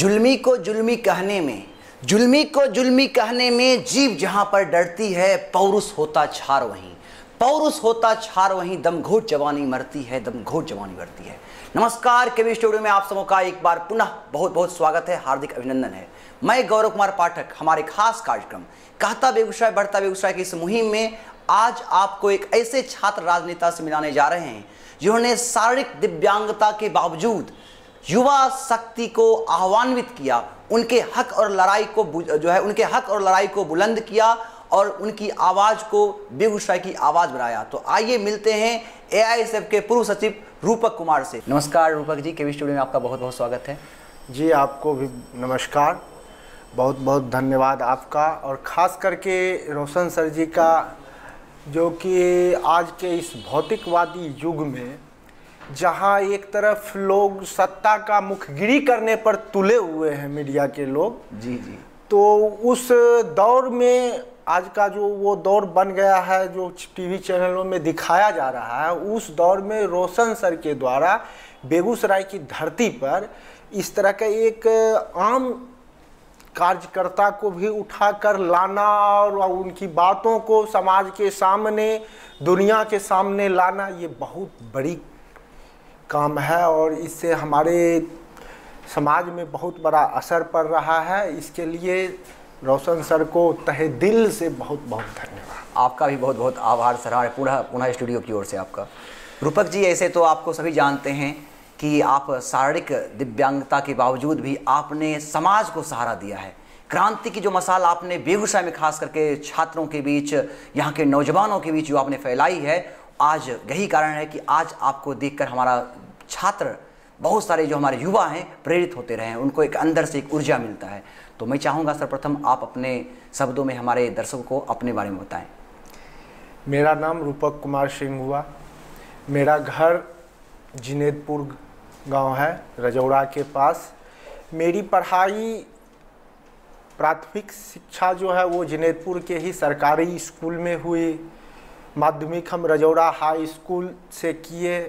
जुल्मी को जुल्मी कहने में, जुल्मी को जुल्मी कहने में जीव जहां पर डरती है, पौरुष होता छार वहीं, पौरुष होता छार वहीं, दमघोट जवानी मरती है, दमघोट जवानी मरती है। नमस्कार, केवी स्टूडियो में आप सबों का एक बार पुनः बहुत बहुत स्वागत है, हार्दिक अभिनंदन है। मैं गौरव कुमार पाठक, हमारे खास कार्यक्रम कहता बेगूसराय बढ़ता बेगूसराय की इस मुहिम में आज आपको एक ऐसे छात्र राजनेता से मिलाने जा रहे हैं जिन्होंने शारीरिक दिव्यांगता के बावजूद युवा शक्ति को आह्वान्वित किया, उनके हक और लड़ाई को उनके हक और लड़ाई को बुलंद किया और उनकी आवाज़ को बेगूसराय की आवाज़ बनाया। तो आइए मिलते हैं एआईएसएफ के पूर्व सचिव रूपक कुमार से। नमस्कार रूपक जी, केवी स्टूडियो में आपका बहुत बहुत स्वागत है। जी, आपको भी नमस्कार, बहुत बहुत धन्यवाद आपका, और ख़ास करके रोशन सर जी का, जो कि आज के इस भौतिकवादी युग में जहां एक तरफ लोग सत्ता का मुखगिरी करने पर तुले हुए हैं, मीडिया के लोग, जी जी, तो उस दौर में आज का जो वो दौर बन गया है, जो टीवी चैनलों में दिखाया जा रहा है, उस दौर में रोशन सर के द्वारा बेगूसराय की धरती पर इस तरह का एक आम कार्यकर्ता को भी उठाकर लाना और उनकी बातों को समाज के सामने, दुनिया के सामने लाना, ये बहुत बड़ी काम है और इससे हमारे समाज में बहुत बड़ा असर पड़ रहा है। इसके लिए रोशन सर को तहे दिल से बहुत बहुत धन्यवाद। आपका भी बहुत बहुत आभार सराहना पुनः स्टूडियो की ओर से आपका। रूपक जी, ऐसे तो आपको सभी जानते हैं कि आप शारीरिक दिव्यांगता के बावजूद भी आपने समाज को सहारा दिया है। क्रांति की जो मसाल आपने बेगूसराय में खास करके छात्रों के बीच, यहाँ के नौजवानों के बीच जो आपने फैलाई है, आज यही कारण है कि आज आपको देखकर हमारा छात्र, बहुत सारे जो हमारे युवा हैं, प्रेरित होते रहे हैं, उनको एक अंदर से एक ऊर्जा मिलता है। तो मैं चाहूँगा सर्वप्रथम आप अपने शब्दों में हमारे दर्शकों को अपने बारे में बताएं। मेरा नाम रूपक कुमार सिंह हुआ। मेरा घर जिनेदपुर गांव है, रजौड़ा के पास। मेरी पढ़ाई, प्राथमिक शिक्षा जो है वो जिनेदपुर के ही सरकारी स्कूल में हुई। माध्यमिक हम रजौड़ा हाई स्कूल से किए।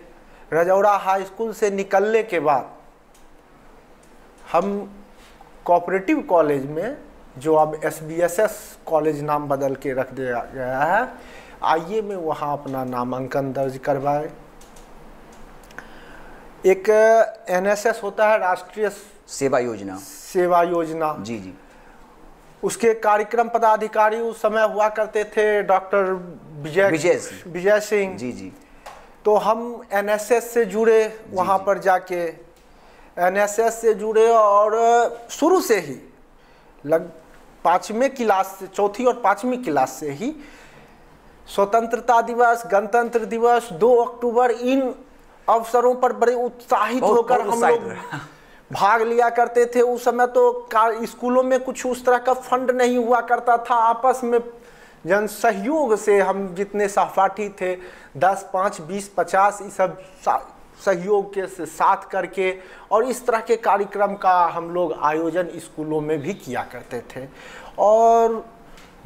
रजौड़ा हाई स्कूल से निकलने के बाद हम कोऑपरेटिव कॉलेज में, जो अब SBSS कॉलेज नाम बदल के रख दिया गया है, आइए में वहाँ अपना नामांकन दर्ज करवाए। एक NSS होता है, राष्ट्रीय सेवा योजना, जी जी, उसके कार्यक्रम पदाधिकारी उस समय हुआ करते थे डॉक्टर विजय सिंह जी जी। तो हम NSS से जुड़े, वहाँ पर जाके NSS से जुड़े और शुरू से ही पाँचवीं क्लास से, चौथी और पाँचवीं क्लास से ही स्वतंत्रता दिवस, गणतंत्र दिवस, 2 अक्टूबर, इन अवसरों पर बड़े उत्साहित होकर हम लोग भाग लिया करते थे। उस समय तो स्कूलों में कुछ उस तरह का फंड नहीं हुआ करता था, आपस में जन सहयोग से हम जितने सहपाठी थे, 10, 5, 20, 50, ये सब सहयोग के साथ करके और इस तरह के कार्यक्रम का हम लोग आयोजन स्कूलों में भी किया करते थे। और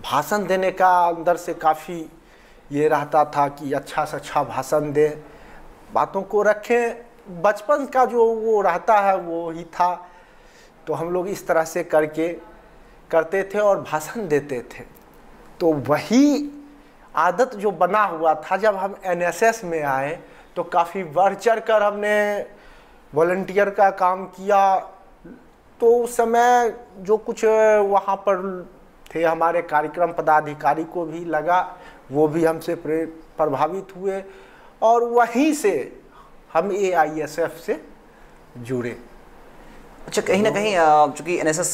भाषण देने का अंदर से काफ़ी ये रहता था कि अच्छा से अच्छा भाषण दे, बातों को रखें। बचपन का जो वो रहता है वो ही था। तो हम लोग इस तरह से करते थे और भाषण देते थे। तो वही आदत जो बना हुआ था, जब हम NSS में आए तो काफ़ी बढ़ चढ़ कर हमने वॉलंटियर का काम किया। तो उस समय जो कुछ वहाँ पर थे हमारे कार्यक्रम पदाधिकारी को भी लगा, वो भी हमसे प्रभावित हुए और वहीं से हम AISF से जुड़े। अच्छा, कहीं ना कहीं चूँकि NSS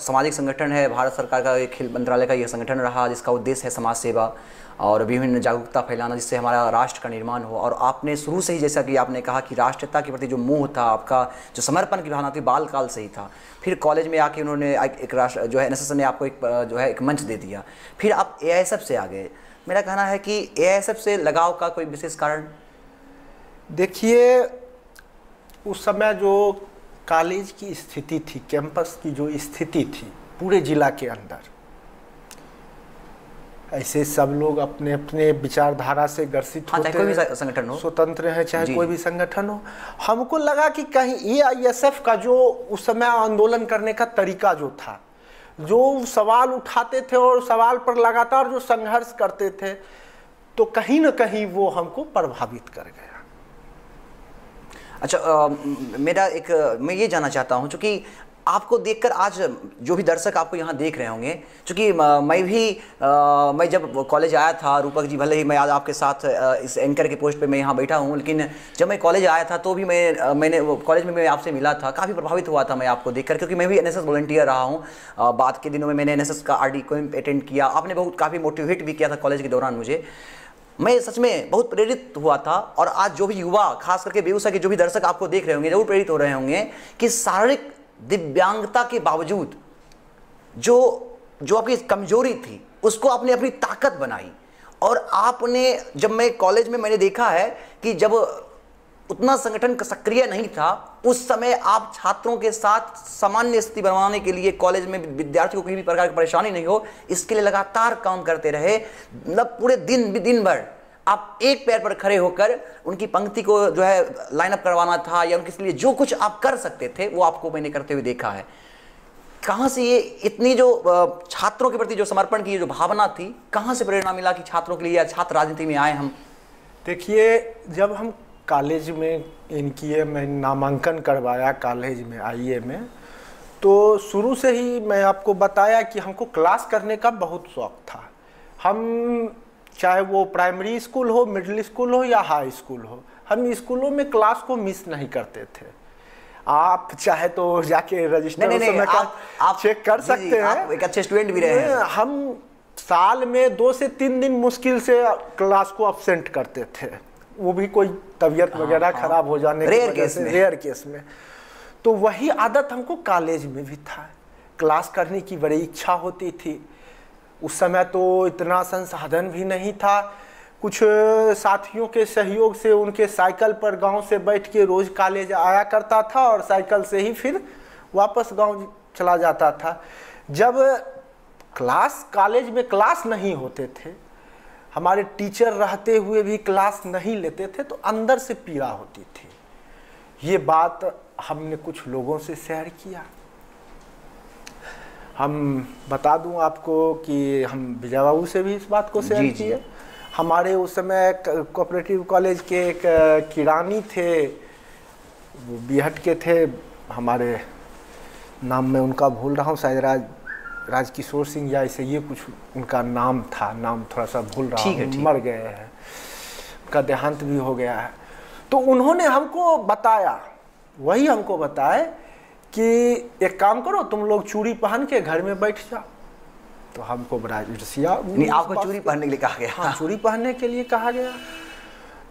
सामाजिक संगठन है, भारत सरकार का एक खेल मंत्रालय का यह संगठन रहा जिसका उद्देश्य है समाज सेवा और विभिन्न जागरूकता फैलाना, जिससे हमारा राष्ट्र का निर्माण हो। और आपने शुरू से ही, जैसा कि आपने कहा कि राष्ट्रीयता के प्रति जो मोह था, आपका जो समर्पण की भावना थी, बाल काल से ही था। फिर कॉलेज में आके उन्होंने एक राष्ट्र जो है NSS ने आपको एक मंच दे दिया। फिर आप AISF से आ गए। मेरा कहना है कि AISF से लगाव का कोई विशेष कारण? देखिए, उस समय जो कॉलेज की स्थिति थी, कैंपस की जो स्थिति थी पूरे ज़िला के अंदर, ऐसे सब लोग अपने अपने विचारधारा से ग्रसित होते कोई भी संगठन हो, स्वतंत्र है, चाहे कोई भी संगठन हो। हमको लगा कि कहीं एआईएसएफ का जो उस समय आंदोलन करने का तरीका जो था, जो सवाल उठाते थे और सवाल पर लगातार जो संघर्ष करते थे, तो कहीं ना कहीं वो हमको प्रभावित कर गया। अच्छा, मैं ये जानना चाहता हूँ, चूँकि आपको देखकर आज जो भी दर्शक आपको यहाँ देख रहे होंगे, चूँकि मैं जब कॉलेज आया था, रूपक जी भले ही मैं आज आपके साथ इस एंकर के पोस्ट पे मैं यहाँ बैठा हूँ, लेकिन जब मैं कॉलेज आया था तो भी मैंने कॉलेज में मैं आपसे मिला था, काफ़ी प्रभावित हुआ था मैं आपको देखकर, क्योंकि मैं भी एनएसएस वॉलंटियर रहा हूँ। बाद के दिनों में मैंने एनएसएस का आरडी कैंप अटेंड किया, आपने बहुत काफ़ी मोटिवेट भी किया था कॉलेज के दौरान मुझे। मैं सच में बहुत प्रेरित हुआ था, और आज जो भी युवा, खास करके बेगूसराय के जो भी दर्शक आपको देख रहे होंगे, जरूर प्रेरित हो रहे होंगे कि शारीरिक दिव्यांगता के बावजूद जो आपकी कमजोरी थी उसको आपने अपनी ताकत बनाई। और आपने, जब मैं कॉलेज में मैंने देखा है कि जब उतना संगठन सक्रिय नहीं था, उस समय आप छात्रों के साथ सामान्य स्थिति बनवाने के लिए कॉलेज में विद्यार्थियों को किसी भी प्रकार की परेशानी नहीं हो, इसके लिए लगातार काम करते रहे। मतलब पूरे दिन भर आप एक पैर पर खड़े होकर उनकी पंक्ति को जो है लाइन अप करवाना था, या उनके लिए जो कुछ आप कर सकते थे वो आपको मैंने करते हुए देखा है। कहाँ से ये इतनी जो छात्रों के प्रति जो समर्पण की जो भावना थी, कहाँ से प्रेरणा मिला कि छात्रों के लिए या छात्र राजनीति में आए हम? देखिए, जब हम कॉलेज में मैं नामांकन करवाया कॉलेज में आईए में, तो शुरू से ही मैं आपको बताया कि हमको क्लास करने का बहुत शौक था। हम चाहे वो प्राइमरी स्कूल हो, मिडिल स्कूल हो या हाई स्कूल हो, हम स्कूलों में क्लास को मिस नहीं करते थे। आप चाहे तो जाके रजिस्टर में आप चेक कर सकते हैं। आप एक अच्छे स्टूडेंट भी रहे हैं। हम साल में 2 से 3 दिन मुश्किल से क्लास को अब्सेंट करते थे, वो भी कोई तबीयत वगैरह खराब हो जाने की वजह से, रेयर केस में। तो वही आदत हमको कॉलेज में भी था, क्लास करने की बड़ी इच्छा होती थी। उस समय तो इतना संसाधन भी नहीं था, कुछ साथियों के सहयोग से उनके साइकिल पर गांव से बैठ के रोज कॉलेज आया करता था, और साइकिल से ही फिर वापस गांव चला जाता था। जब कॉलेज में क्लास नहीं होते थे, हमारे टीचर रहते हुए भी क्लास नहीं लेते थे, तो अंदर से पीड़ा होती थी। ये बात हमने कुछ लोगों से शेयर किया। हम बता दूं आपको कि हम विजय बाबू से भी इस बात को शेयर किए। हमारे उस समय कोऑपरेटिव कॉलेज के एक किरानी थे, वो बीहट के थे, हमारे नाम में उनका भूल रहा हूँ, शायद राजकिशोर सिंह या ऐसे ये कुछ उनका नाम था, नाम थोड़ा सा भूल रहा हूँ, मर गए हैं, उनका देहांत भी हो गया है। तो उन्होंने हमको बताया, वही हमको बताए कि एक काम करो, तुम लोग चूड़ी पहन के घर में बैठ जाओ। तो हमको बड़ा ईर्ष्या, आपको चूड़ी पहनने के लिए कहा गया? हाँ, चूड़ी पहनने के लिए कहा गया।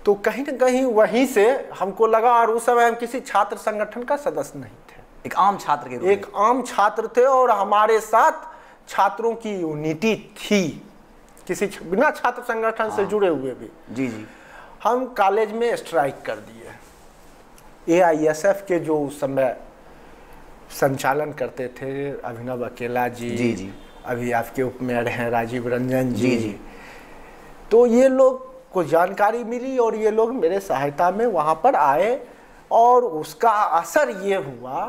तो कहीं ना कहीं वहीं से हमको लगा, और उस समय हम किसी छात्र संगठन का सदस्य नहीं थे, एक आम छात्र के रूप में, एक आम छात्र थे, और हमारे साथ छात्रों की यूनिटी थी, किसी बिना छात्र संगठन से जुड़े हुए भी। जी जी। हम कॉलेज में स्ट्राइक कर दिए। एआईएसएफ के जो उस समय संचालन करते थे अभिनव अकेला जी, जी। अभी आपके उपमेयर हैं राजीव रंजन जी। तो ये लोग को जानकारी मिली, और ये लोग मेरे सहायता में वहाँ पर आए, और उसका असर ये हुआ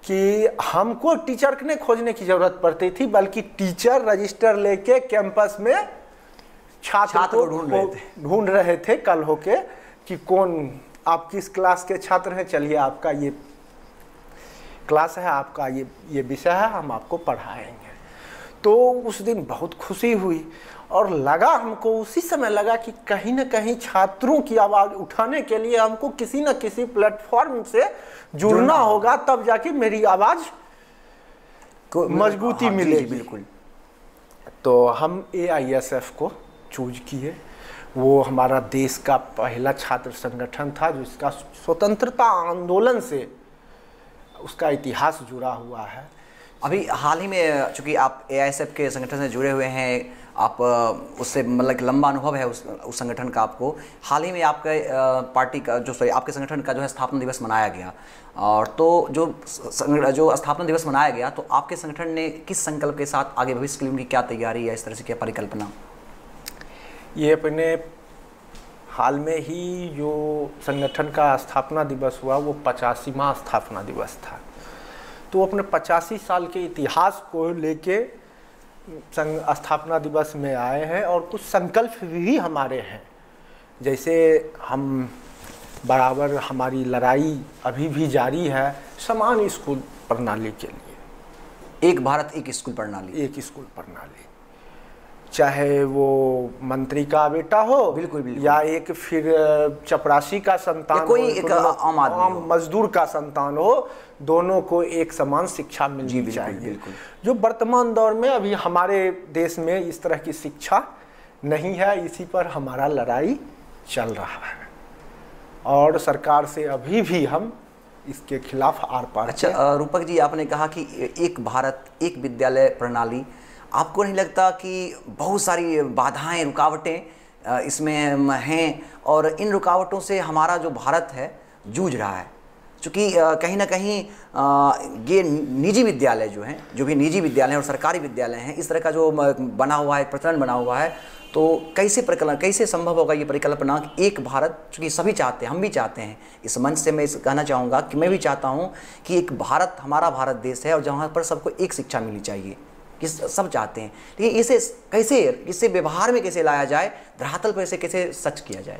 कि हमको टीचर ने खोजने की जरूरत पड़ती थी, बल्कि टीचर रजिस्टर लेके कैंपस में छात्र को ढूंढ रहे थे कल होके कि कौन आप किस क्लास के छात्र हैं, चलिए आपका ये क्लास है, आपका ये विषय है, हम आपको पढ़ाएंगे। तो उस दिन बहुत खुशी हुई, और लगा हमको, उसी समय लगा कि कहीं ना कहीं छात्रों की आवाज़ उठाने के लिए हमको किसी न किसी प्लेटफॉर्म से जुड़ना होगा, तब जाके मेरी आवाज़ को मजबूती मिलेगी। बिल्कुल। तो हम एआईएसएफ को चूज किए। वो हमारा देश का पहला छात्र संगठन था जिसका स्वतंत्रता आंदोलन से उसका इतिहास जुड़ा हुआ है। अभी हाल ही में चूंकि आप एआईएसएफ के संगठन से जुड़े हुए हैं, आप उससे मतलब लंबा अनुभव है उस संगठन का आपको, हाल ही में आपके पार्टी का आपके संगठन का जो है स्थापना दिवस मनाया गया, और तो जो स्थापना दिवस मनाया गया, तो आपके संगठन ने किस संकल्प के साथ आगे भविष्य के लिए उनकी क्या तैयारी है, इस तरह से क्या परिकल्पना? ये अपने हाल में ही जो संगठन का स्थापना दिवस हुआ वो 85वां स्थापना दिवस था। तो अपने 85 साल के इतिहास को लेके स्थापना दिवस में आए हैं और कुछ संकल्प भी हमारे हैं। जैसे हम बराबर हमारी लड़ाई अभी भी जारी है समान स्कूल प्रणाली के लिए। एक भारत एक स्कूल प्रणाली, एक स्कूल प्रणाली, चाहे वो मंत्री का बेटा हो, बिल्कुल बिल्कुल, या एक फिर चपरासी का संतान कोई हो, एक आम मजदूर का संतान हो, दोनों को एक समान शिक्षा मिलनी चाहिए। बिल्कुल। जो वर्तमान दौर में अभी हमारे देश में इस तरह की शिक्षा नहीं है, इसी पर हमारा लड़ाई चल रहा है और सरकार से अभी भी हम इसके खिलाफ आर पार। अच्छा रूपक जी, आपने कहा कि एक भारत एक विद्यालय प्रणाली, आपको नहीं लगता कि बहुत सारी बाधाएं रुकावटें इसमें हैं और इन रुकावटों से हमारा जो भारत है जूझ रहा है? क्योंकि कहीं ना कहीं ये निजी विद्यालय जो हैं, जो भी निजी विद्यालय हैं और सरकारी विद्यालय हैं, इस तरह का जो बना हुआ है, प्रचलन बना हुआ है, तो कैसे संभव होगा ये परिकल्पना कि एक भारत, चूँकि सभी चाहते हैं, हम भी चाहते हैं, इस मंच से मैं कहना चाहूँगा कि मैं भी चाहता हूँ कि एक भारत हमारा भारत देश है और जहाँ पर सबको एक शिक्षा मिलनी चाहिए, कि सब चाहते हैं, लेकिन इसे व्यवहार में कैसे लाया जाए, धरातल पर इसे कैसे सच किया जाए?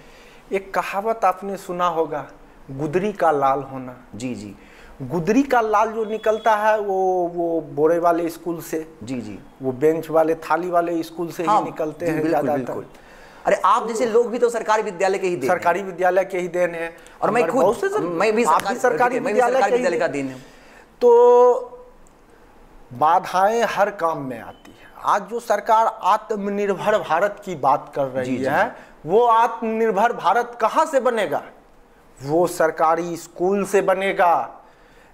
एक कहावत आपने सुना होगा, गुदरी का लाल होना। जी जी। गुदरी का लाल जो निकलता है वो बोरे वाले स्कूल से, जी जी, वो बेंच वाले थाली वाले स्कूल से ही निकलते हैं बिल्कुल। अरे आप जैसे लोग भी तो सरकारी विद्यालय के ही देन, सरकारी विद्यालय के ही देन है, और मैं भी सरकारी विद्यालय का देन हूँ। तो बाधाएं हर काम में आती है। आज जो सरकार आत्मनिर्भर भारत की बात कर रही है, वो आत्मनिर्भर भारत कहाँ से बनेगा? वो सरकारी स्कूल से बनेगा।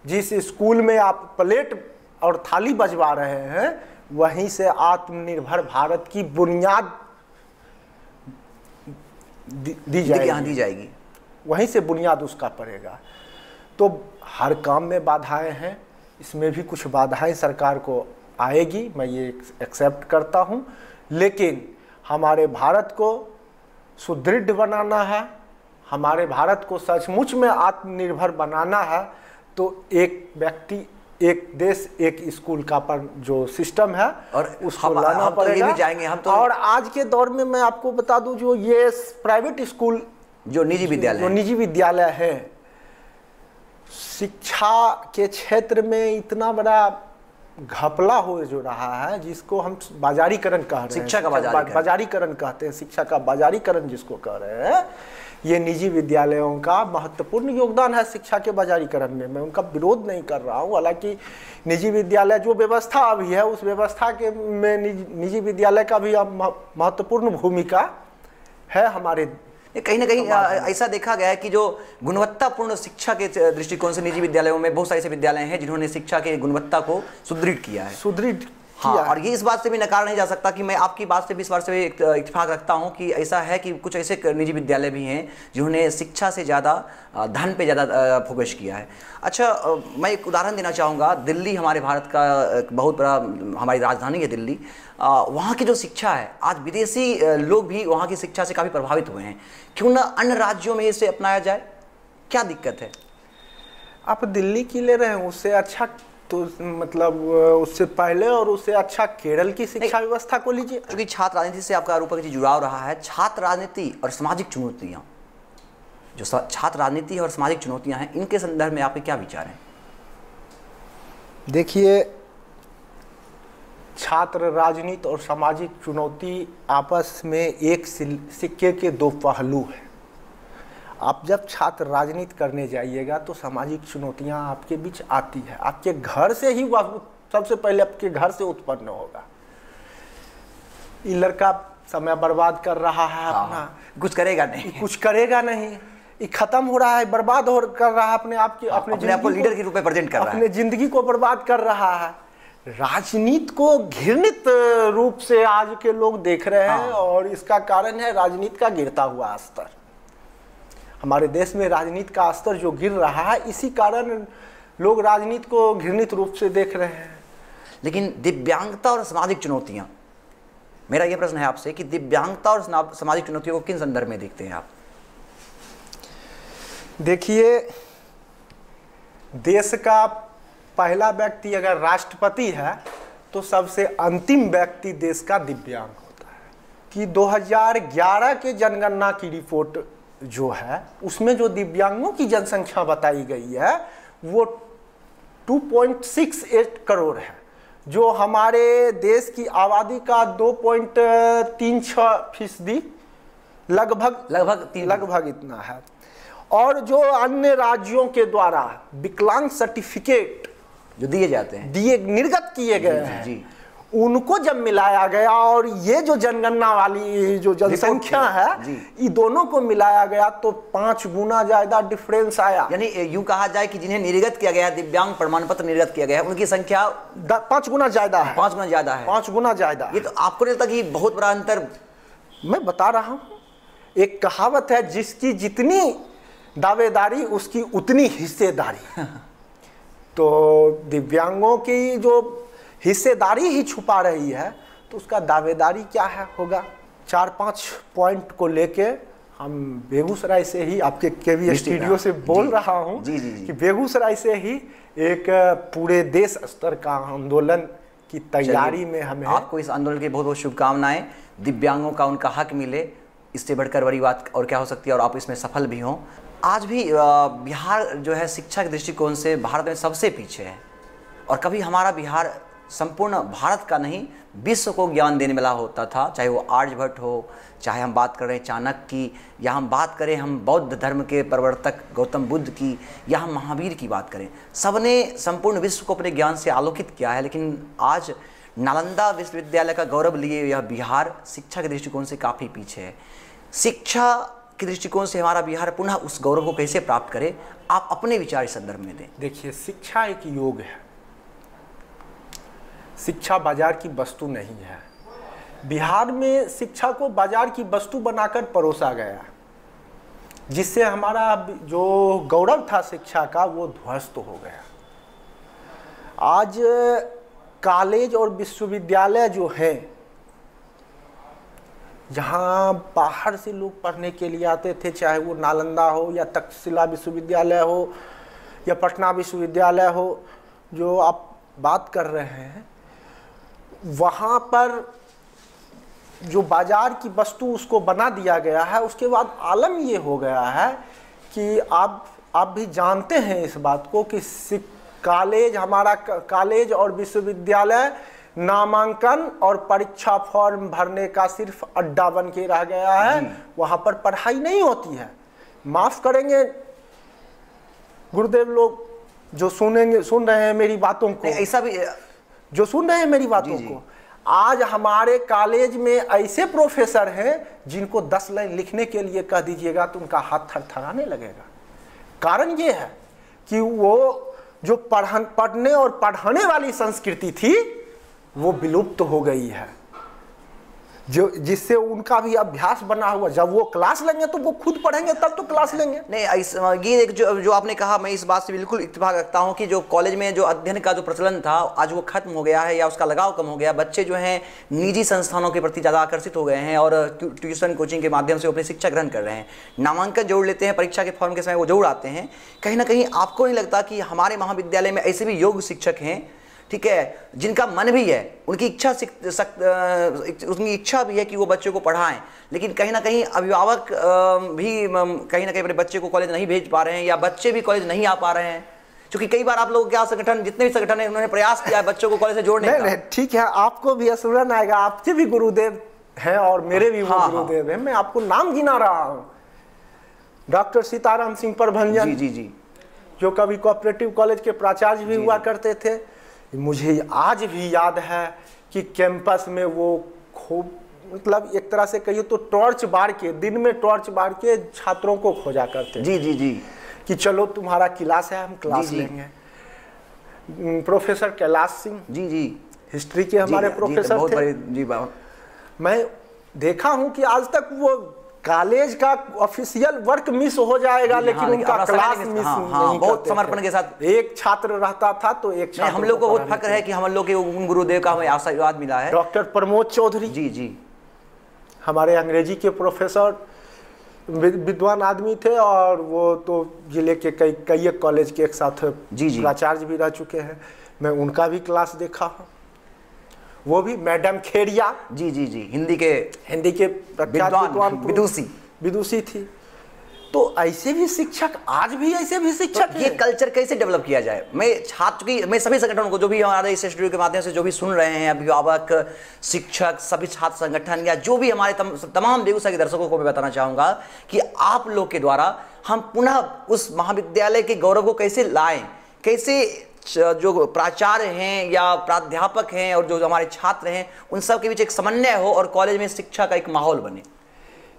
जिस स्कूल में आप प्लेट और थाली बजवा रहे हैं, वहीं से आत्मनिर्भर भारत की बुनियाद दी जाएगी, वहीं से बुनियाद उसका पड़ेगा। तो हर काम में बाधाएं हैं, इसमें भी कुछ बाधाएं सरकार को आएगी, मैं ये एक्सेप्ट करता हूँ, लेकिन हमारे भारत को सुदृढ़ बनाना है, हमारे भारत को सचमुच में आत्मनिर्भर बनाना है, तो एक व्यक्ति एक देश एक स्कूल का पर जो सिस्टम है और उसको लाना पड़ेगा। ये भी जाएंगे हम तो। और आज के दौर में मैं आपको बता दूं, जो ये प्राइवेट स्कूल, जो निजी विद्यालय है, शिक्षा के क्षेत्र में इतना बड़ा घपला हो जो रहा है, जिसको हम बाजारीकरण कह रहे हैं, शिक्षा का बाजारीकरण कहते हैं, शिक्षा का बाजारीकरण जिसको कह रहे हैं, ये निजी विद्यालयों का महत्वपूर्ण योगदान है शिक्षा के बाजारीकरण में। मैं उनका विरोध नहीं कर रहा हूँ, हालांकि निजी विद्यालय जो व्यवस्था अभी है, उस व्यवस्था के में निजी विद्यालय का भी महत्वपूर्ण भूमिका है हमारे। कहीं ना कहीं ऐसा देखा गया है कि जो गुणवत्तापूर्ण शिक्षा के दृष्टिकोण से निजी विद्यालयों में बहुत सारे ऐसे विद्यालय हैं जिन्होंने शिक्षा के गुणवत्ता को सुदृढ़ किया है। हाँ, और ये इस बात से भी नकारा नहीं जा सकता कि मैं आपकी बात से भी इस बात से भी इत्तेफाक रखता हूँ कि ऐसा है कि कुछ ऐसे निजी विद्यालय भी हैं जिन्होंने शिक्षा से ज़्यादा धन पे ज़्यादा फोकस किया है। अच्छा, मैं एक उदाहरण देना चाहूँगा। दिल्ली हमारे भारत का एक बहुत बड़ा, हमारी राजधानी है दिल्ली। वहाँ की जो शिक्षा है, आज विदेशी लोग भी वहाँ की शिक्षा से काफ़ी प्रभावित हुए हैं। क्यों ना अन्य राज्यों में इसे अपनाया जाए? क्या दिक्कत है? आप दिल्ली की ले रहे हैं, उससे अच्छा तो मतलब उससे पहले और उससे अच्छा केरल की शिक्षा व्यवस्था को लीजिए। क्योंकि छात्र राजनीति से आपका रूपक जी जुड़ाव रहा है, छात्र राजनीति और सामाजिक चुनौतियाँ, जो छात्र राजनीति और सामाजिक चुनौतियाँ हैं, इनके संदर्भ में आपके क्या विचार हैं? देखिए, छात्र राजनीति और सामाजिक चुनौती आपस में एक सिक्के के दो पहलू हैं। आप जब छात्र राजनीति करने जाइएगा तो सामाजिक चुनौतियां आपके बीच आती है, आपके घर से ही वह सबसे पहले आपके घर से उत्पन्न होगा। ये लड़का समय बर्बाद कर रहा है अपना, कुछ करेगा नहीं, ये खत्म हो रहा है, बर्बाद कर रहा है अपने आप की, अपने आप को लीडर के रूप में प्रेजेंट कर रहा है, अपने जिंदगी को बर्बाद कर रहा है। राजनीति को घृणित रूप से आज के लोग देख रहे हैं और इसका कारण है राजनीति का गिरता हुआ स्तर। हमारे देश में राजनीति का स्तर जो गिर रहा है, इसी कारण लोग राजनीति को घृणित रूप से देख रहे हैं। लेकिन दिव्यांगता और सामाजिक चुनौतियां, मेरा यह प्रश्न है आपसे कि दिव्यांगता और सामाजिक चुनौतियों को किन संदर्भ में देखते हैं आप? देखिए, देश का पहला व्यक्ति अगर राष्ट्रपति है तो सबसे अंतिम व्यक्ति देश का दिव्यांग होता है। कि 2011 के जनगणना की रिपोर्ट जो है उसमें जो दिव्यांगों की जनसंख्या बताई गई है वो 2.68 करोड़ है, जो हमारे देश की आबादी का 2.36% लगभग इतना है। और जो अन्य राज्यों के द्वारा विकलांग सर्टिफिकेट जो दिए जाते हैं, निर्गत किए गए हैं, उनको जब मिलाया गया और ये जो जनगणना वाली जो जनसंख्या है, ये दोनों को मिलाया गया तो 5 गुना ज्यादा डिफरेंस आया। यानी यूं कहा जाए कि जिन्हें निर्गत किया गया है, दिव्यांग प्रमाण पत्र निर्गत किया गया है, उनकी संख्या 5 गुना ज्यादा है। 5 गुना ज्यादा है। 5 गुना ज्यादा। ये तो आपको नहीं लगता कि बहुत बड़ा अंतर? मैं बता रहा हूं, एक कहावत है, जिसकी जितनी दावेदारी उसकी उतनी हिस्सेदारी। तो दिव्यांगों की जो हिस्सेदारी ही छुपा रही है तो उसका दावेदारी क्या है होगा। 4-5 पॉइंट को लेके हम बेगूसराय से ही आपके केवी स्टूडियो से बोल रहा हूं कि बेगूसराय से ही एक पूरे देश स्तर का आंदोलन की तैयारी में हमें। आपको इस आंदोलन की बहुत बहुत शुभकामनाएं। दिव्यांगों का उनका हक मिले, इससे बढ़कर बड़ी बात और क्या हो सकती है, और आप इसमें सफल भी हों। आज भी बिहार जो है शिक्षा के दृष्टिकोण से भारत में सबसे पीछे है, और कभी हमारा बिहार संपूर्ण भारत का नहीं विश्व को ज्ञान देने वाला होता था, चाहे वो आर्यभट्ट हो, चाहे हम बात कर रहे हैं चाणक्य की, या हम बात करें हम बौद्ध धर्म के प्रवर्तक गौतम बुद्ध की, या हम महावीर की बात करें। सबने संपूर्ण विश्व को अपने ज्ञान से आलोकित किया है। लेकिन आज नालंदा विश्वविद्यालय का गौरव लिए यह बिहार शिक्षा के दृष्टिकोण से काफ़ी पीछे है। शिक्षा के दृष्टिकोण से हमारा बिहार पुनः उस गौरव को कैसे प्राप्त करे, आप अपने विचार इस संदर्भ में दें। देखिए, शिक्षा एक योग है, शिक्षा बाजार की वस्तु नहीं है। बिहार में शिक्षा को बाजार की वस्तु बनाकर परोसा गया, जिससे हमारा जो गौरव था शिक्षा का वो ध्वस्त हो गया। आज कॉलेज और विश्वविद्यालय जो है, जहाँ बाहर से लोग पढ़ने के लिए आते थे, चाहे वो नालंदा हो या तक्षशिला विश्वविद्यालय हो या पटना विश्वविद्यालय हो, जो आप बात कर रहे हैं, वहाँ पर जो बाजार की वस्तु उसको बना दिया गया है। उसके बाद आलम ये हो गया है कि आप भी जानते हैं इस बात को कि कॉलेज, हमारा कॉलेज और विश्वविद्यालय नामांकन और परीक्षा फॉर्म भरने का सिर्फ अड्डा बन के रह गया है। वहाँ पर पढ़ाई नहीं होती है। माफ करेंगे गुरुदेव लोग जो सुन रहे हैं मेरी बातों को, ऐसा भी जो सुन रहे हैं मेरी बातों को, आज हमारे कॉलेज में ऐसे प्रोफेसर हैं जिनको 10 लाइन लिखने के लिए कह दीजिएगा तो उनका हाथ थरथराने लगेगा। कारण ये है कि वो जो पढ़ने और पढ़ाने वाली संस्कृति थी वो विलुप्त हो गई है, जो जिससे उनका भी अभ्यास बना हुआ। जब वो क्लास लेंगे तो वो खुद पढ़ेंगे, तब तो क्लास लेंगे। नहीं, ये एक जो आपने कहा, मैं इस बात से बिल्कुल इत्तेफाक रखता हूँ कि जो कॉलेज में जो अध्ययन का जो प्रचलन था आज वो खत्म हो गया है, या उसका लगाव कम हो गया। बच्चे जो हैं निजी संस्थानों के प्रति ज़्यादा आकर्षित हो गए हैं और ट्यूशन कोचिंग के माध्यम से अपनी शिक्षा ग्रहण कर रहे हैं। नामांकन जोड़ लेते हैं, परीक्षा के फॉर्म के समय वो जोड़ आते हैं। कहीं ना कहीं आपको नहीं लगता कि हमारे महाविद्यालय में ऐसे भी योग्य शिक्षक हैं, ठीक है, जिनका मन भी है, उनकी इच्छा भी है कि वो बच्चों को पढ़ाएं, लेकिन कहीं ना कहीं अभिभावक भी कहीं ना कहीं अपने बच्चे को कॉलेज नहीं भेज पा रहे हैं, या बच्चे भी कॉलेज नहीं आ पा रहे हैं? क्योंकि कई बार आप लोगों के संगठन, जितने भी संगठन है, उन्होंने प्रयास किया है बच्चों को कॉलेज से जोड़ने का। ठीक है, आपको भी स्मरण आएगा, आपके भी गुरुदेव हैं और मेरे भी वो गुरुदेव हैं। मैं आपको नाम गिना रहा हूँ, डॉक्टर सीताराम सिंह प्रभंजन जी, जो कभी कोऑपरेटिव कॉलेज के प्राचार्य भी हुआ करते थे। मुझे आज भी याद है कि कैंपस में वो खूब, मतलब एक तरह से कहिए तो टॉर्च बार के, दिन में टॉर्च बार के छात्रों को खोजा करते जी कि चलो तुम्हारा क्लास है, हम क्लास लेंगे। प्रोफेसर कैलाश सिंह जी हिस्ट्री के हमारे प्रोफेसर थे। जी, मैं देखा हूं कि आज तक वो कॉलेज का ऑफिशियल वर्क मिस हो जाएगा, लेकिन उनका क्लास मिस नहीं बहुत समर्पण के साथ एक छात्र रहता था तो एक छात्र। हम लोग को बहुत फक्र है कि हम लोग के उन गुरुदेव का हमें आशीर्वाद मिला है। डॉक्टर प्रमोद चौधरी जी जी, हमारे अंग्रेजी के प्रोफेसर, विद्वान आदमी थे, और वो तो जिले के कई कॉलेज के एक साथ प्राचार्य भी रह चुके हैं। मैं उनका भी क्लास देखा हूँ। वो भी मैडम खेड़िया, जी जी जी, हिंदी के विद्वान विदुषी थी। तो ऐसे भी शिक्षक, आज भी ऐसे भी शिक्षक तो ये कल्चर कैसे डेवलप किया जाए? मैं सभी संगठनों को, जो भी हमारे इस स्टूडियो के माध्यम से जो भी सुन रहे हैं, अभिभावक, शिक्षक, सभी छात्र संगठन या जो भी हमारे तमाम बेगूसराय के दर्शकों को मैं बताना चाहूंगा कि आप लोग के द्वारा हम पुनः उस महाविद्यालय के गौरव को कैसे लाएं, कैसे जो प्राचार्य हैं या प्राध्यापक हैं और जो हमारे छात्र हैं उन सब के बीच एक समन्वय हो और कॉलेज में शिक्षा का एक माहौल बने।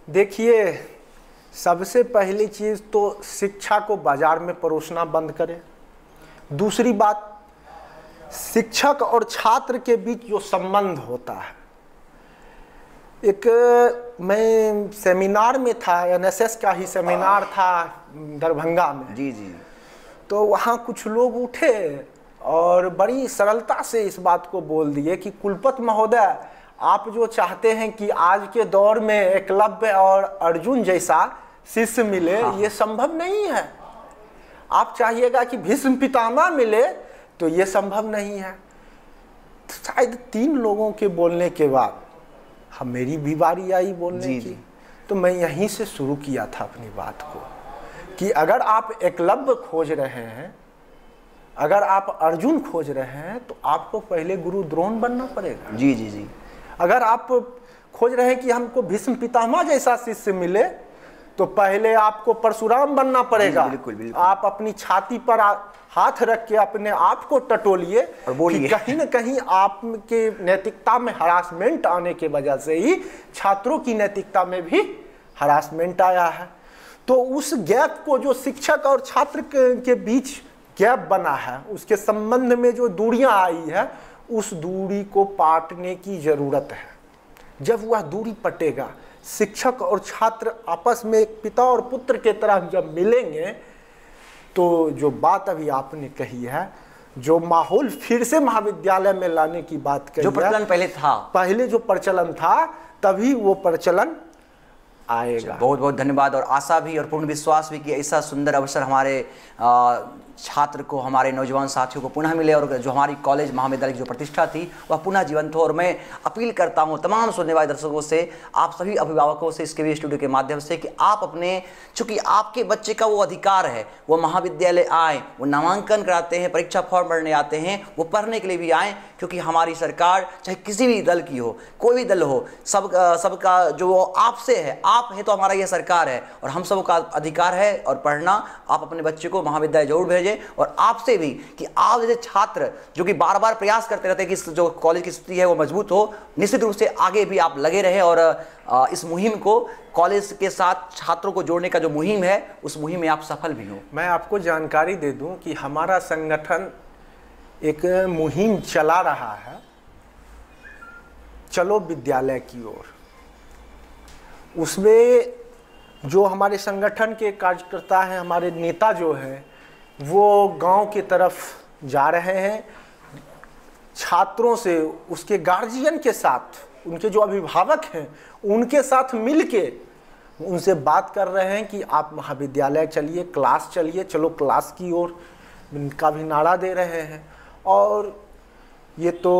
देखिए, सबसे पहली चीज़ तो शिक्षा को बाजार में परोसना बंद करें। दूसरी बात, शिक्षक और छात्र के बीच जो संबंध होता है, मैं सेमिनार में था, एनएसएस का ही सेमिनार था दरभंगा में। जी जी, तो वहाँ कुछ लोग उठे और बड़ी सरलता से इस बात को बोल दिए कि कुलपति महोदय, आप जो चाहते हैं कि आज के दौर में एकलव्य और अर्जुन जैसा शिष्य मिले, ये संभव नहीं है। आप चाहिएगा कि भीष्म पितामह मिले, तो ये संभव नहीं है। तो शायद 3 लोगों के बोलने के बाद मेरी भी बारी आई बोलने की। तो मैं यहीं से शुरू किया था अपनी बात को कि अगर आप एकलव्य खोज रहे हैं, अगर आप अर्जुन खोज रहे हैं, तो आपको पहले गुरु द्रोण बनना पड़ेगा। जी जी जी। अगर आप खोज रहे हैं कि हमको भीष्म पितामह जैसा शिष्य मिले, तो पहले आपको परशुराम बनना पड़ेगा। बिल्कुल, बिल्कुल। आप अपनी छाती पर हाथ रख के अपने आप को टटोलिए और बोलिए, कहीं न कहीं आपके नैतिकता में हरासमेंट आने के वजह से ही छात्रों की नैतिकता में भी हरासमेंट आया है। तो उस गैप को, जो शिक्षक और छात्र के बीच गैप बना है, उसके संबंध में जो दूरियां आई है, उस दूरी को पाटने की जरूरत है। जब वह दूरी पटेगा, शिक्षक और छात्र आपस में एक पिता और पुत्र के तरह जब मिलेंगे, तो जो बात अभी आपने कही है, जो माहौल फिर से महाविद्यालय में लाने की बात कही, जो प्रचलन पहले जो प्रचलन था, तभी वो प्रचलन आएगा। बहुत बहुत धन्यवाद, और आशा भी और पूर्ण विश्वास भी कि ऐसा सुंदर अवसर हमारे छात्र को, हमारे नौजवान साथियों को पुनः मिले और जो हमारी कॉलेज महाविद्यालय की जो प्रतिष्ठा थी वह पुनः जीवंत हो। और मैं अपील करता हूं तमाम सुनने वाले दर्शकों से, आप सभी अभिभावकों से इसके भी स्टूडियो के माध्यम से, कि आप अपने, चूंकि आपके बच्चे का वो अधिकार है, वो महाविद्यालय आए, वो नामांकन कराते हैं, परीक्षा फॉर्म भरने आते हैं, वो पढ़ने के लिए भी आएँ, क्योंकि हमारी सरकार चाहे किसी भी दल की हो, कोई भी दल हो, सबका जो आपसे है, आप हैं तो हमारा यह सरकार है और हम सबका अधिकार है और पढ़ना। आप अपने बच्चे को महाविद्यालय जरूर भेजें, और आपसे भी कि आप जैसे छात्र जो कि बार बार प्रयास करते रहते हैं कि जो कॉलेज की स्थिति है वो मजबूत हो, निश्चित रूप से आगे भी आप लगे रहे और इस मुहिम को, कॉलेज के साथ छात्रों को जोड़ने का जो मुहिम है, उस मुहिम में आप सफल भी हो। मैं आपको जानकारी दे दूं कि हमारा संगठन एक मुहिम चला रहा है, चलो विद्यालय की ओर। उसमें जो हमारे संगठन के कार्यकर्ता हैं, हमारे नेता जो हैं, वो गांव की तरफ जा रहे हैं, छात्रों से, उसके गार्जियन के साथ, उनके जो अभिभावक हैं उनके साथ मिलके उनसे बात कर रहे हैं कि आप महाविद्यालय चलिए, क्लास चलिए, चलो क्लास की ओर, इनका भी नारा दे रहे हैं। और ये तो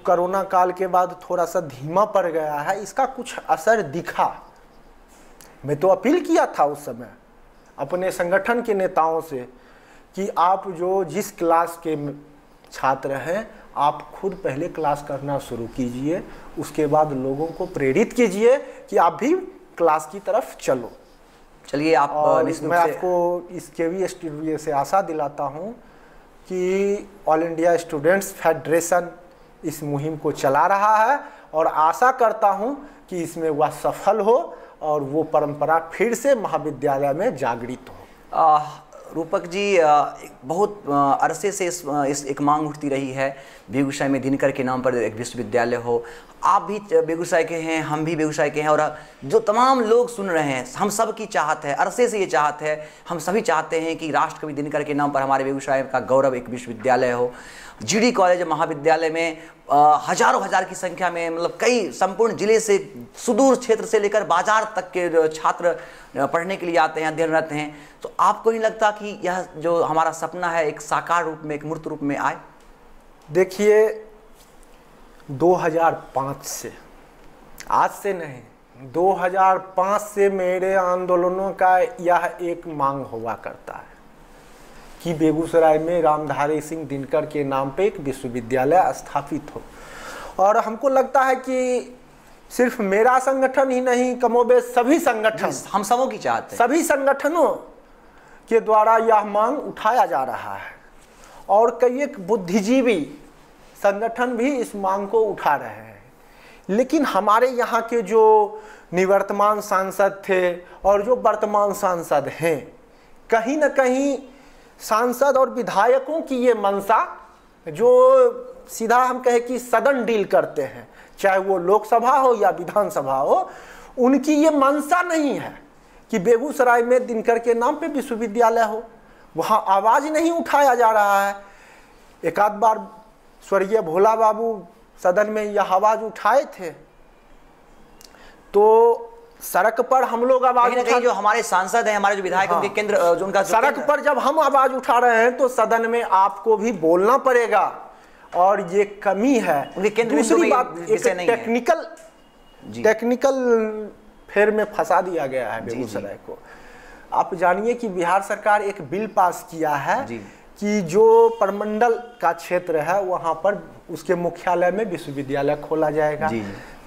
कोरोना काल के बाद थोड़ा सा धीमा पड़ गया है, इसका कुछ असर दिखा। मैं तो अपील किया था उस समय अपने संगठन के नेताओं से कि आप जो जिस क्लास के छात्र हैं, आप खुद पहले क्लास करना शुरू कीजिए, उसके बाद लोगों को प्रेरित कीजिए कि आप भी क्लास की तरफ चलो। चलिए, आप मैं आपको इसके भी स्टूडियो से आशा दिलाता हूं कि ऑल इंडिया स्टूडेंट्स फेडरेशन इस मुहिम को चला रहा है, और आशा करता हूं कि इसमें वह सफल हो और वो परंपरा फिर से महाविद्यालय में जागृत हो। रूपक जी, बहुत अरसे से इस एक मांग उठती रही है बेगूसराय में दिनकर के नाम पर एक विश्वविद्यालय हो। आप भी बेगूसराय के हैं, हम भी बेगूसराय के हैं, और जो तमाम लोग सुन रहे हैं, हम सब की चाहत है, अरसे से ये चाहत है, हम सभी चाहते हैं कि राष्ट्रकवि दिनकर के नाम पर हमारे बेगूसराय का गौरव एक विश्वविद्यालय हो। जीडी कॉलेज महाविद्यालय में हजारों हजार की संख्या में, मतलब कई संपूर्ण जिले से, सुदूर क्षेत्र से लेकर बाजार तक के छात्र पढ़ने के लिए आते हैं, अध्ययनरत हैं। तो आपको नहीं लगता कि यह जो हमारा सपना है एक साकार रूप में, एक मूर्त रूप में आए? देखिए, 2005 से, आज से नहीं, 2005 से मेरे आंदोलनों का यह एक मांग हुआ करता है कि बेगूसराय में रामधारी सिंह दिनकर के नाम पे एक विश्वविद्यालय स्थापित हो। और हमको लगता है कि सिर्फ मेरा संगठन ही नहीं, कमोबेश सभी संगठन, हम सबों की चाहते हैं, सभी संगठनों के द्वारा यह मांग उठाया जा रहा है। और कई एक बुद्धिजीवी संगठन भी इस मांग को उठा रहे हैं। लेकिन हमारे यहाँ के जो निवर्तमान सांसद थे और जो वर्तमान सांसद हैं, कहीं ना कहीं सांसद और विधायकों की ये मंशा, जो सीधा हम कहें कि सदन डील करते हैं, चाहे वो लोकसभा हो या विधानसभा हो, उनकी ये मंशा नहीं है कि बेगूसराय में दिनकर के नाम पे विश्वविद्यालय हो। वहाँ आवाज़ नहीं उठाया जा रहा है। एक आध बार स्वर्गीय भोला बाबू सदन में यह आवाज़ उठाए थे, तो सड़क पर हम लोग आवाज उठा, जो हमारे सांसद हैं, हमारे जो विधायक, उनके केंद्र, जो उनका सड़क पर जब हम आवाज उठा रहे हैं तो सदन में आपको भी बोलना पड़ेगा, और ये कमी है। दूसरी बात, एक टेक्निकल फेर में फंसा दिया गया है बेगूसराय को। आप जानिए कि बिहार सरकार एक बिल पास किया है कि जो परमंडल का क्षेत्र है वहाँ पर उसके मुख्यालय में विश्वविद्यालय खोला जाएगा।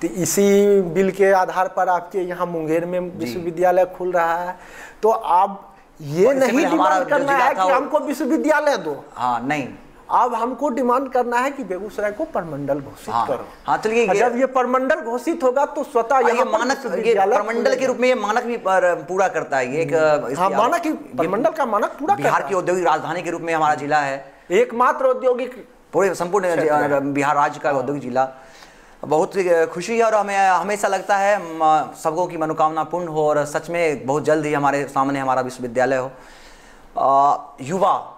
तो इसी बिल के आधार पर आपके यहाँ मुंगेर में विश्वविद्यालय खुल रहा है। तो आप ये नहीं डिमांड करना है कि हमको विश्वविद्यालय दो, हाँ नहीं, अब हमको डिमांड करना है कि बेगूसराय को परमंडल घोषित करो। हाँ, तो जब ये परमंडल घोषित होगा तो स्वतः ये मानक, ये परमंडल के रूप में ये मानक भी पूरा करता है। ये एक मानक, परमंडल का मानक पूरा, बिहार की औद्योगिक राजधानी के रूप में हमारा जिला है, एकमात्र औद्योगिक, पूरे संपूर्ण बिहार राज्य का औद्योगिक जिला। बहुत खुशी है और हमें हमेशा लगता है सबको की मनोकामना पूर्ण हो और सच में बहुत जल्द ही हमारे सामने हमारा विश्वविद्यालय हो। युवा,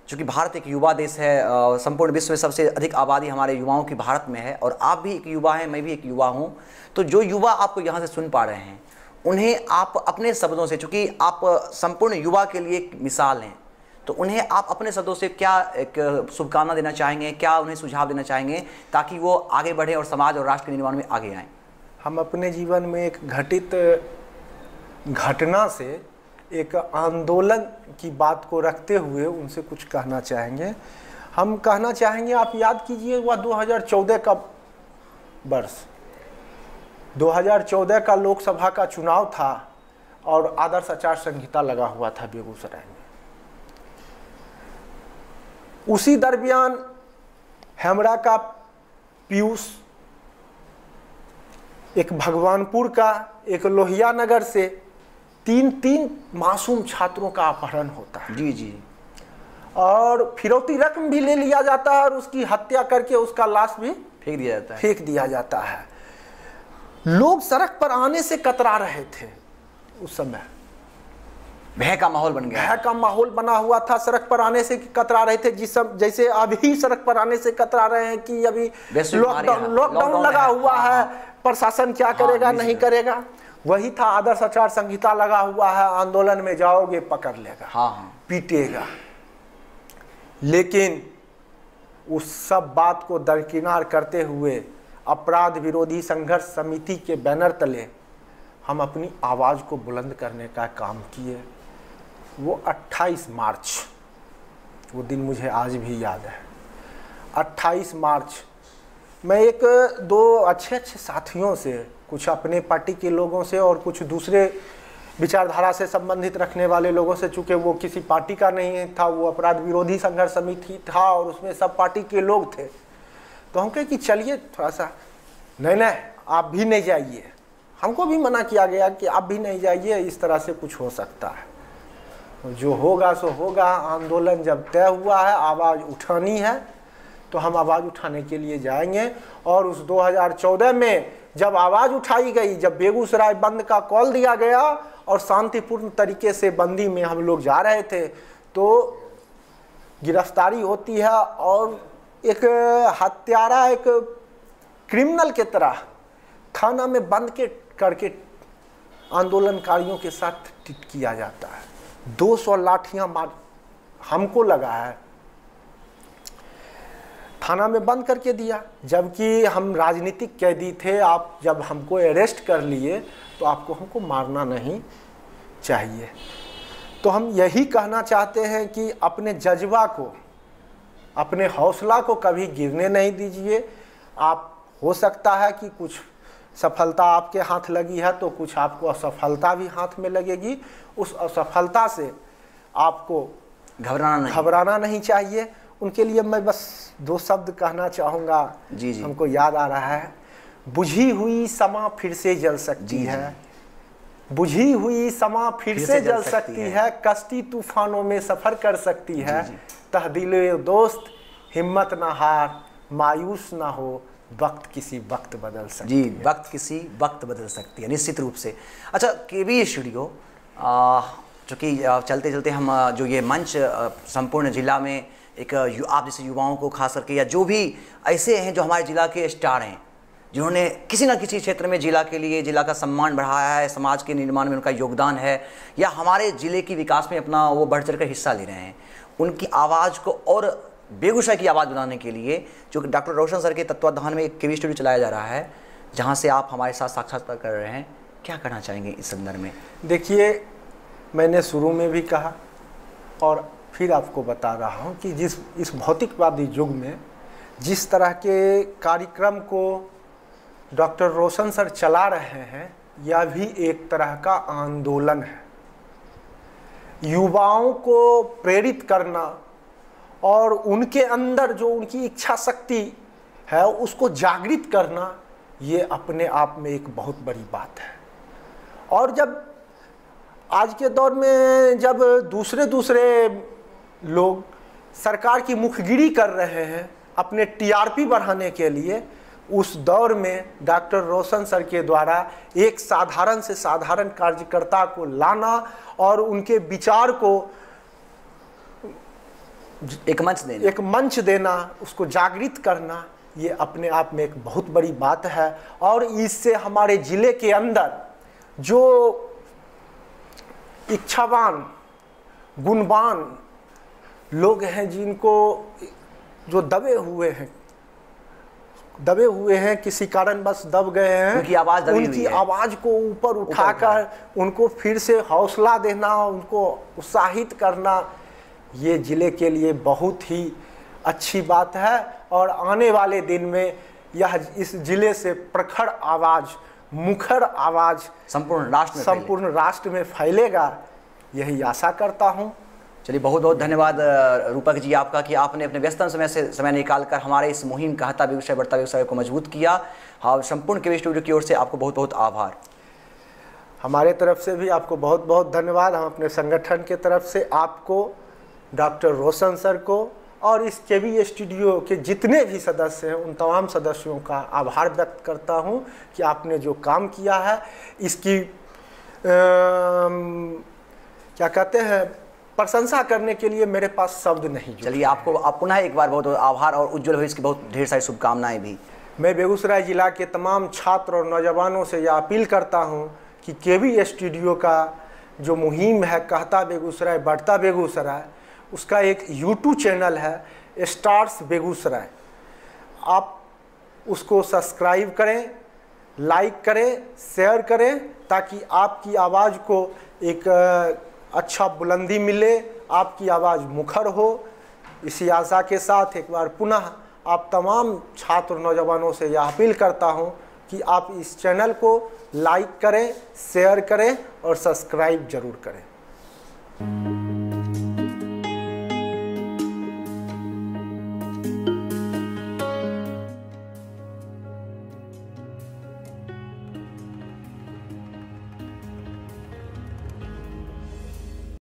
चूँकि भारत एक युवा देश है, संपूर्ण विश्व में सबसे अधिक आबादी हमारे युवाओं की भारत में है, और आप भी एक युवा हैं, मैं भी एक युवा हूँ। तो जो युवा आपको यहाँ से सुन पा रहे हैं, उन्हें आप अपने शब्दों से, चूँकि आप संपूर्ण युवा के लिए एक मिसाल हैं, तो उन्हें आप अपने शब्दों से क्या एक शुभकामना देना चाहेंगे, क्या उन्हें सुझाव देना चाहेंगे ताकि वो आगे बढ़ें और समाज और राष्ट्र के निर्माण में आगे आएँ? हम अपने जीवन में एक घटित घटना से, एक आंदोलन की बात को रखते हुए उनसे कुछ कहना चाहेंगे। हम कहना चाहेंगे, आप याद कीजिए वह 2014 का वर्ष, 2014 का लोकसभा का चुनाव था और आदर्श आचार संहिता लगा हुआ था बेगूसराय में। उसी दरमियान हेमरा का पीयूष, एक भगवानपुर का, एक लोहिया नगर से तीन मासूम छात्रों का अपहरण होता है। जी। और फिरौती रकम भी ले लिया जाता है और उसकी हत्या करके उसका लाश भी फेंक दिया जाता है। लोग सड़क पर आने से कतरा रहे थे। उस समय भय का माहौल बन गया, भय का माहौल बना हुआ था। सड़क पर आने से कतरा रहे थे, जैसे अभी सड़क पर आने से कतरा रहे हैं कि अभी लॉकडाउन लगा हुआ है, प्रशासन क्या करेगा, नहीं करेगा। वही था, आदर्श आचार संहिता लगा हुआ है, आंदोलन में जाओगे पकड़ लेगा, पीटेगा। लेकिन उस सब बात को दरकिनार करते हुए अपराध विरोधी संघर्ष समिति के बैनर तले हम अपनी आवाज़ को बुलंद करने का काम किए। वो 28 मार्च, वो दिन मुझे आज भी याद है। 28 मार्च मैं एक दो अच्छे साथियों से, कुछ अपने पार्टी के लोगों से और कुछ दूसरे विचारधारा से संबंधित रखने वाले लोगों से, चूँकि वो किसी पार्टी का नहीं था, वो अपराध विरोधी संघर्ष समिति था और उसमें सब पार्टी के लोग थे। तो हम कहे कि चलिए थोड़ा सा, नहीं आप भी नहीं जाइए। हमको भी मना किया गया कि आप भी नहीं जाइए, इस तरह से कुछ हो सकता है। जो होगा सो होगा। आंदोलन जब तय हुआ है, आवाज़ उठानी है, तो हम आवाज़ उठाने के लिए जाएंगे। और उस 2014 में जब आवाज़ उठाई गई, जब बेगूसराय बंद का कॉल दिया गया और शांतिपूर्ण तरीके से बंदी में हम लोग जा रहे थे, तो गिरफ्तारी होती है और एक हत्यारा, एक क्रिमिनल के तरह थाना में बंद करके आंदोलनकारियों के साथ ट्रीट किया जाता है। 200 लाठियां मार हमको लगा है, थाना में बंद करके दिया, जबकि हम राजनीतिक कैदी थे। आप जब हमको अरेस्ट कर लिए तो आपको हमको मारना नहीं चाहिए। तो हम यही कहना चाहते हैं कि अपने जज्बा को, अपने हौसला को कभी गिरने नहीं दीजिए। आप हो सकता है कि कुछ सफलता आपके हाथ लगी है तो कुछ आपको असफलता भी हाथ में लगेगी। उस असफलता से आपको घबराना नहीं चाहिए। उनके लिए मैं बस 2 शब्द कहना चाहूँगा। जी जी, हमको याद आ रहा है, बुझी हुई समा फिर से जल सकती है, बुझी हुई समा फिर से जल सकती है, कश्ती तूफानों में सफ़र कर सकती है। तहदिले दोस्त हिम्मत ना हार, मायूस ना हो, वक्त किसी वक्त बदल सकती है। जी, वक्त किसी वक्त बदल सकती है, निश्चित रूप से। अच्छा, केबी स्टूडियो चूँकि चलते चलते हम जो ये मंच संपूर्ण जिला में एक आप जैसे युवाओं को खास करके, या जो भी ऐसे हैं जो हमारे ज़िला के स्टार हैं, जिन्होंने किसी न किसी क्षेत्र में ज़िला के लिए, ज़िला का सम्मान बढ़ाया है, समाज के निर्माण में उनका योगदान है, या हमारे ज़िले की विकास में अपना वो बढ़ चढ़ कर हिस्सा ले रहे हैं, उनकी आवाज़ को और बेगूसराय की आवाज़ बनाने के लिए जो डॉक्टर रोशन सर के तत्वाधान में एक केबी स्टूडियो चलाया जा रहा है, जहाँ से आप हमारे साथ साक्षात्कार कर रहे हैं, क्या कहना चाहेंगे इस संदर्भ में? देखिए, मैंने शुरू में भी कहा और फिर आपको बता रहा हूँ कि इस भौतिकवादी युग में जिस तरह के कार्यक्रम को डॉक्टर रोशन सर चला रहे हैं, यह भी एक तरह का आंदोलन है। युवाओं को प्रेरित करना और उनके अंदर जो उनकी इच्छा शक्ति है उसको जागृत करना, ये अपने आप में एक बहुत बड़ी बात है। और जब आज के दौर में जब दूसरे लोग सरकार की मुखगिरी कर रहे हैं अपने टीआरपी बढ़ाने के लिए, उस दौर में डॉक्टर रोशन सर के द्वारा एक साधारण से साधारण कार्यकर्ता को लाना और उनके विचार को एक मंच देना, उसको जागृत करना, ये अपने आप में एक बहुत बड़ी बात है। और इससे हमारे ज़िले के अंदर जो इच्छावान, गुणवान लोग हैं, जिनको जो दबे हुए हैं किसी कारण बस दब गए हैं, उनकी आवाज़ को ऊपर उठाकर उनको फिर से हौसला देना, उनको उत्साहित करना, ये ज़िले के लिए बहुत ही अच्छी बात है। और आने वाले दिन में यह इस ज़िले से प्रखर आवाज़, मुखर आवाज़ संपूर्ण राष्ट्र में फैलेगा, यही आशा करता हूँ। चलिए, बहुत बहुत धन्यवाद रूपक जी आपका कि आपने अपने व्यस्तम समय से समय निकालकर हमारे इस मुहिम कहता बेगूसराय बढ़ता बेगूसराय को मजबूत किया। हाँ, संपूर्ण केबी स्टूडियो की ओर से आपको बहुत बहुत आभार। हमारे तरफ से भी आपको बहुत बहुत धन्यवाद। हम अपने संगठन के तरफ से आपको, डॉक्टर रोशन सर को और इस केबी स्टूडियो के जितने भी सदस्य हैं, उन तमाम सदस्यों का आभार व्यक्त करता हूं कि आपने जो काम किया है, इसकी क्या कहते हैं, प्रशंसा करने के लिए मेरे पास शब्द नहीं। चलिए, आपको पुनः एक बार बहुत बहुत आभार और उज्जवल भविष्य की बहुत ढेर सारी शुभकामनाएं भी। मैं बेगूसराय जिला के तमाम छात्र और नौजवानों से यह अपील करता हूं कि केबी स्टूडियो का जो मुहिम है कहता बेगूसराय बढ़ता बेगूसराय, उसका एक यूट्यूब चैनल है स्टार्स बेगूसराय। आप उसको सब्सक्राइब करें, लाइक करें, शेयर करें, ताकि आपकी आवाज़ को एक अच्छा बुलंदी मिले, आपकी आवाज़ मुखर हो। इसी आशा के साथ एक बार पुनः आप तमाम छात्र नौजवानों से यह अपील करता हूं कि आप इस चैनल को लाइक करें, शेयर करें और सब्सक्राइब जरूर करें।